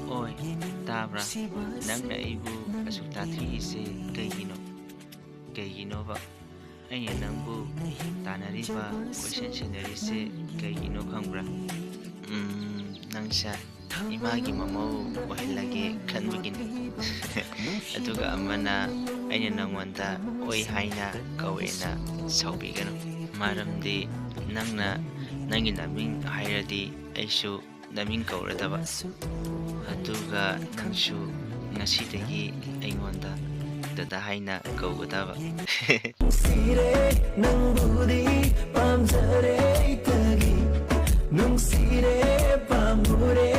Oi, tabra, nang naibu asuk tatri ise kaygino ba ay nangbu tanari ba question scenario se kaygino khangbra nangsa imagi mamau wahilage khanbugini aduga amana aina nangwanda oi haina kawena saubigano maramdi nangna nangi naming hairadi aishu naming kawradaba aduga nangsu ngasidagi aingonda dada haina kawgadaba Sire nang budi pamjare tagi nung sire pamure